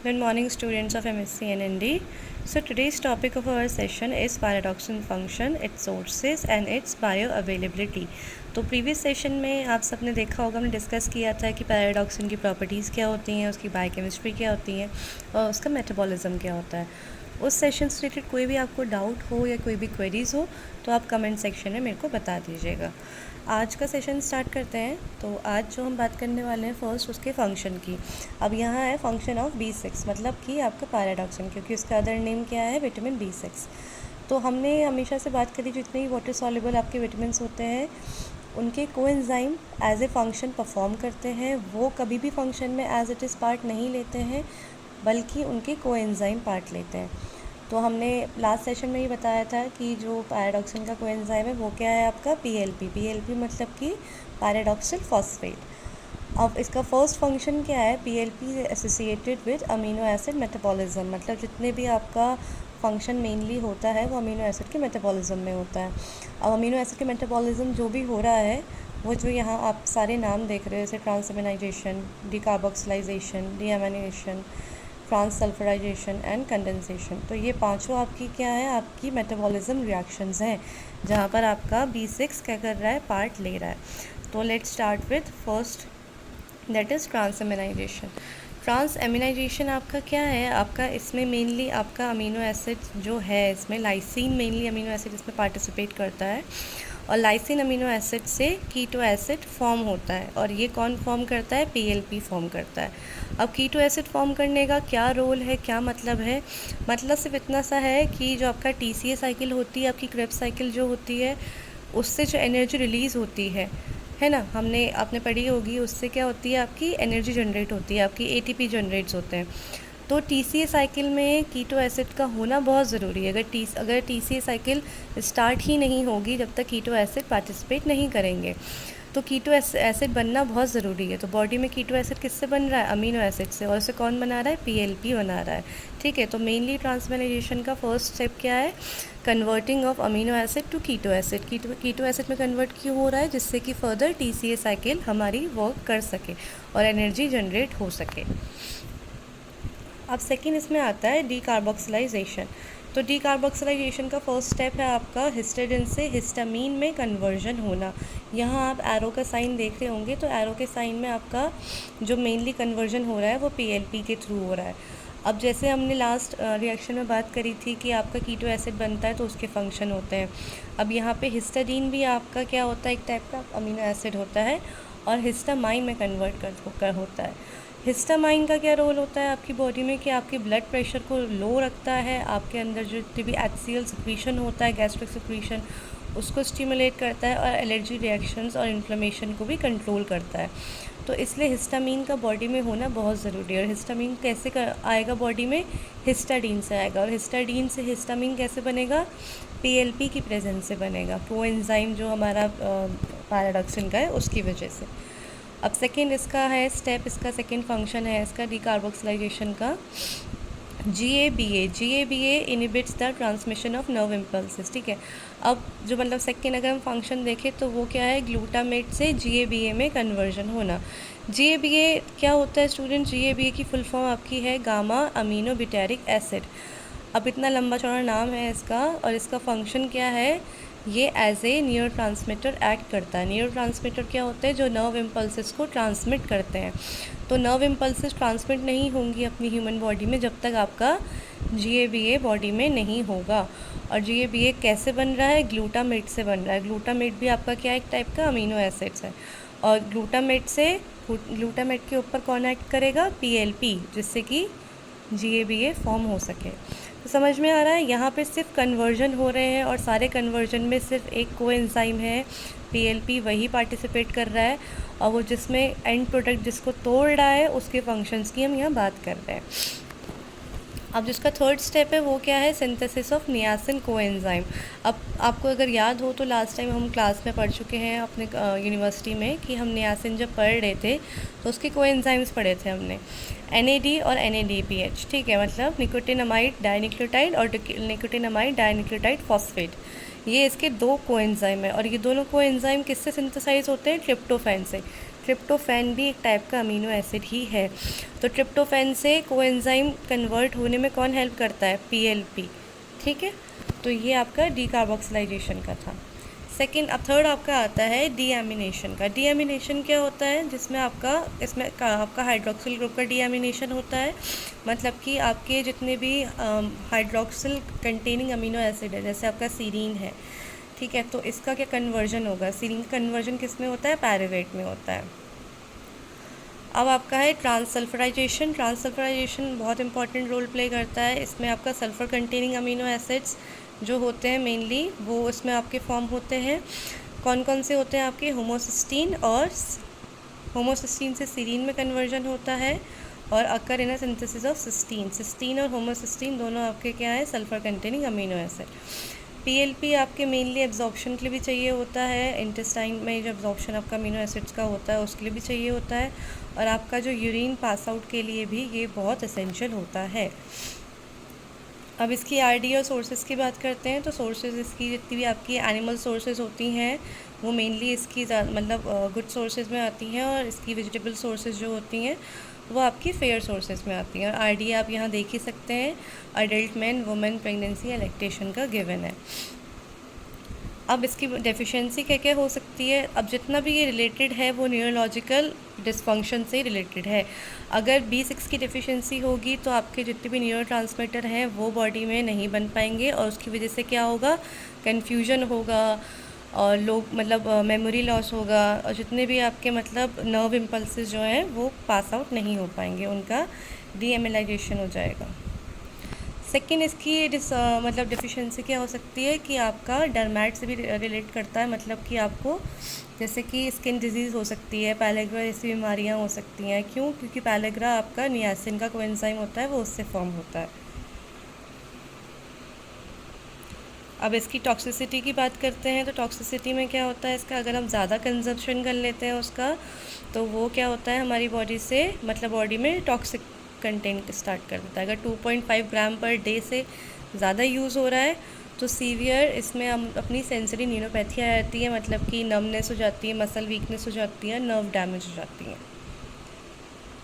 Good morning, students of MSc NND. So today's topic of our session is pyridoxine function, its sources and its bioavailability. तो previous session में आप सबने देखा होगा, हमने discuss किया था कि पैराडॉक्सिन की प्रॉपर्टीज़ क्या होती हैं, उसकी बायोकेमिस्ट्री क्या होती है और उसका मेटाबॉलिज्म क्या होता है। उस सेशन से रिलेटेड कोई भी आपको डाउट हो या कोई भी क्वेरीज़ हो तो आप कमेंट सेक्शन में मेरे को बता दीजिएगा। आज का सेशन स्टार्ट करते हैं। तो आज जो हम बात करने वाले हैं फर्स्ट उसके फंक्शन की। अब यहाँ है फंक्शन ऑफ B6, मतलब कि आपका पैराडॉक्सिन, क्योंकि उसका अदर नेम क्या है, विटामिन B6। तो हमने हमेशा से बात करी जितने भी वाटर सॉल्युबल आपके विटामिन्स होते हैं उनके coenzyme as a function perform करते हैं। वो कभी भी फंक्शन में एज इट इज़ पार्ट नहीं लेते हैं बल्कि उनके कोएंजाइम पार्ट लेते हैं। तो हमने लास्ट सेशन में ही बताया था कि जो पैराडॉक्सिन का कोएंजाइम है वो क्या है आपका पीएलपी मतलब कि पैराडॉक्सिल फॉस्फेट। अब इसका फर्स्ट फंक्शन क्या है, PLP associated with amino acid metabolism, मतलब जितने भी आपका फंक्शन मेनली होता है वो अमीनो एसिड के मेटाबॉलिज्म में होता है। अब अमीनो एसिड के मेटाबॉलिज्म जो भी हो रहा है वो जो यहाँ आप सारे नाम देख रहे हो, जैसे ट्रांसएमिनाइजेशन, डीकार्बोक्सिलाइजेशन, डीएमिनेशन, ट्रांससल्फराइजेशन एंड कंडेंसेशन, तो ये पांचों आपकी क्या है, आपकी मेटाबॉलिज्म रिएक्शंस हैं जहाँ पर आपका B6 क्या कर रहा है, पार्ट ले रहा है। तो let's start with first, that is transaminization. Transaminization आपका क्या है, आपका इसमें मेनली आपका अमीनो एसिड जो है, इसमें लाइसिन मेनली अमीनो एसिड इसमें पार्टिसिपेट करता है और लाइसिन अमीनो एसिड से कीटो एसिड फॉर्म होता है और ये कौन फॉर्म करता है, पीएलपी फॉर्म करता है। अब कीटो एसिड फॉर्म करने का क्या रोल है, क्या मतलब है, मतलब सिर्फ इतना सा है कि जो आपका टीसीए साइकिल होती है, आपकी क्रेब्स साइकिल जो होती है, उससे जो एनर्जी रिलीज़ होती है ना, आपने पढ़ी होगी, उससे क्या होती है, आपकी एनर्जी जनरेट होती है, आपकी एटीपी जनरेट्स होते हैं। तो टीसीए साइकिल में कीटो एसिड का होना बहुत ज़रूरी है। अगर टीसीए साइकिल स्टार्ट ही नहीं होगी जब तक कीटो एसिड पार्टिसिपेट नहीं करेंगे, तो कीटो एसिड बनना बहुत ज़रूरी है। तो बॉडी में कीटो एसिड किससे बन रहा है, अमीनो एसिड से, और उसे कौन बना रहा है, पीएलपी बना रहा है। ठीक है, तो मेनली ट्रांसमेनाइजेशन का फर्स्ट स्टेप क्या है, converting of amino acid to keto acid. Keto acid में कन्वर्ट क्यों हो रहा है, जिससे कि फर्दर टीसीए साइकिल हमारी वर्क कर सके और एनर्जी जनरेट हो सके। अब सेकेंड इसमें आता है डीकार्बोक्सिलाइजेशन। तो डीकार्बोक्सिलाइजेशन का फर्स्ट स्टेप है आपका हिस्टाडीन से हिस्टामीन में कन्वर्जन होना। यहाँ आप एरो का साइन देख रहे होंगे, तो एरो के साइन में आपका जो मेनली कन्वर्जन हो रहा है वो पीएलपी के थ्रू हो रहा है। अब जैसे हमने लास्ट रिएक्शन में बात करी थी कि आपका कीटो एसिड बनता है तो उसके फंक्शन होते हैं। अब यहाँ पे हिस्टाडीन भी आपका क्या होता है, एक टाइप का अमीनो एसिड होता है और हिस्टामाइन में कन्वर्ट कर होता है। हिस्टामाइन का क्या रोल होता है आपकी बॉडी में, कि आपके ब्लड प्रेशर को लो रखता है, आपके अंदर जो भी एक्सियल सिक्रीशन होता है, गैस्ट्रिक सिक्रीशन, उसको स्टिमुलेट करता है और एलर्जी रिएक्शंस और इन्फ्लेमेशन को भी कंट्रोल करता है। तो इसलिए हिस्टामीन का बॉडी में होना बहुत ज़रूरी है। और हिस्टामीन कैसे आएगा बॉडी में, हिस्टाडीन से आएगा, और हिस्टाडीन से हिस्टामीन कैसे बनेगा, पीएलपी की प्रेजेंस से बनेगा, कोएंजाइम जो हमारा पैराडॉक्सिन का है उसकी वजह से। अब सेकेंड इसका है स्टेप, इसका सेकेंड फंक्शन है इसका डीकार्बोक्सिलाइजेशन का, GABA inhibits the transmission of nerve impulses. ठीक है, अब जो मतलब सेकेंड अगर हम फंक्शन देखें तो वो क्या है, ग्लूटामेट से GABA में कन्वर्जन होना। GABA क्या होता है स्टूडेंट, GABA की फुल फॉर्म आपकी है गामा अमीनो ब्यूटारिक एसिड। अब इतना लंबा चौड़ा नाम है इसका, और इसका फंक्शन क्या है, ये as a neurotransmitter act करता है। न्यूरो ट्रांसमीटर क्या होते हैं, जो नर्व इम्पल्सेस को ट्रांसमिट करते हैं। तो नर्व इम्पल्सेस ट्रांसमिट नहीं होंगी अपनी ह्यूमन बॉडी में जब तक आपका GABA बॉडी में नहीं होगा। और GABA कैसे बन रहा है, ग्लूटामेट से बन रहा है। ग्लूटामेट भी आपका क्या एक टाइप का अमीनो एसिड्स है, और ग्लूटामेट के ऊपर कौन एक्ट करेगा, पीएलपी, जिससे कि GABA फॉर्म हो सके। तो समझ में आ रहा है, यहाँ पे सिर्फ कन्वर्जन हो रहे हैं और सारे कन्वर्जन में सिर्फ एक कोएंजाइम है पीएलपी, वही पार्टिसिपेट कर रहा है, और वो जिसमें एंड प्रोडक्ट जिसको तोड़ रहा है उसके फंक्शंस की हम यहाँ बात कर रहे हैं। अब जिसका थर्ड स्टेप है वो क्या है, सिंथेसिस ऑफ नियासिन कोएंजाइम। अब आपको अगर याद हो तो लास्ट टाइम हम क्लास में पढ़ चुके हैं अपने यूनिवर्सिटी में कि हम नियासिन जब पढ़ रहे थे तो उसके कोएंजाइम्स पढ़े थे हमने, NAD और NADPH। ठीक है, मतलब निकोटिनामाइड डाइन्यूक्लियोटाइड और निकोटिनामाइड डाइन्यूक्लियोटाइड फॉस्फेट, ये इसके दो कोएंजाइम है। और ये दोनों कोएंजाइम किससे सिंथेसाइज होते हैं, ट्रिप्टोफैन से। ट्रिप्टोफैन भी एक टाइप का अमीनो एसिड ही है। तो ट्रिप्टोफैन से कोएंजाइम कन्वर्ट होने में कौन हेल्प करता है? पीएलपी। ठीक है, तो ये आपका डीकार्बोक्सिलाइजेशन का था। सेकेंड, अब थर्ड आपका आता है डीएमिनेशन का। डीएमिनेशन क्या होता है? जिसमें आपका हाइड्रोक्सिल ग्रुप का डीएमिनेशन होता है। मतलब कि आपके जितने भी हाइड्रोक्सिल कंटेनिंग अमीनो एसिड है, जैसे आपका सीरीन है, ठीक है, तो इसका क्या कन्वर्जन होगा? सीरीन का कन्वर्जन किस में होता है? पायरूवेट में होता है। अब आपका है ट्रांससल्फराइजेशन। ट्रांससल्फराइजेशन बहुत इंपॉर्टेंट रोल प्ले करता है। इसमें आपका सल्फ़र कंटेनिंग अमीनो एसिड्स जो होते हैं मेनली, वो इसमें आपके फॉर्म होते हैं। कौन कौन से होते हैं आपके? होमोसिस्टीन, और होमोसिस्टीन से सीरीन में कन्वर्जन होता है और occur in a synthesis of cysteine. Cysteine और होमोसिस्टीन दोनों आपके क्या है? Sulphur containing amino acid. PLP आपके मेनली एब्जॉर्प्शन के लिए भी चाहिए होता है। इंटेस्टाइन में जो एब्जॉर्प्शन आपका अमीनो एसिड्स का होता है उसके लिए भी चाहिए होता है, और आपका जो यूरिन पास आउट के लिए भी ये बहुत एसेंशियल होता है। अब इसकी आरडी और सोर्सेज की बात करते हैं। तो सोर्सेज इसकी जितनी भी आपकी एनिमल सोर्सेज होती हैं वो मेनली इसकी मतलब गुड सोर्सेज में आती हैं, और इसकी वेजिटेबल सोर्सेज जो होती हैं वो आपकी फेयर सोर्सेज में आती हैं। और आरडी आप यहाँ देख ही सकते हैं, अडल्ट मैन, वुमेन, प्रेगनेंसी या लैक्टेशन का गिवन है। अब इसकी डेफिशिएंसी क्या क्या हो सकती है? अब जितना भी ये रिलेटेड है वो न्यूरोलॉजिकल डिसफंक्शन से रिलेटेड है। अगर B6 की डेफिशिएंसी होगी तो आपके जितने भी न्यूरोट्रांसमीटर हैं वो बॉडी में नहीं बन पाएंगे, और उसकी वजह से क्या होगा? कन्फ्यूजन होगा, और लोग मतलब मेमोरी लॉस होगा, और जितने भी आपके मतलब नर्व इम्पल्सेस जो हैं वो पास आउट नहीं हो पाएंगे, उनका डीएमिलाइजेशन हो जाएगा। सेकेंड, इसकी मतलब डिफिशिएंसी क्या हो सकती है कि आपका डर्मैट से भी रिलेट करता है। मतलब कि आपको जैसे कि स्किन डिजीज़ हो सकती है, पैलेग्रा जैसी बीमारियां हो सकती हैं। क्यों? क्योंकि पैलेग्रा आपका नियासिन का कोएंजाइम होता है, वो उससे फॉर्म होता है। अब इसकी टॉक्सिसिटी की बात करते हैं। तो टॉक्सिसिटी में क्या होता है इसका? अगर हम ज़्यादा कंजप्शन कर लेते हैं उसका, तो वो क्या होता है हमारी बॉडी से, मतलब बॉडी में टॉक्सिक कंटेंट स्टार्ट कर देता है। अगर 2.5 ग्राम पर डे से ज़्यादा यूज़ हो रहा है तो सीवियर इसमें हम अपनी सेंसरी न्यूरोपैथी आ जाती है, मतलब कि नमनेस हो जाती है, मसल वीकनेस हो जाती है, नर्व डैमेज हो जाती है।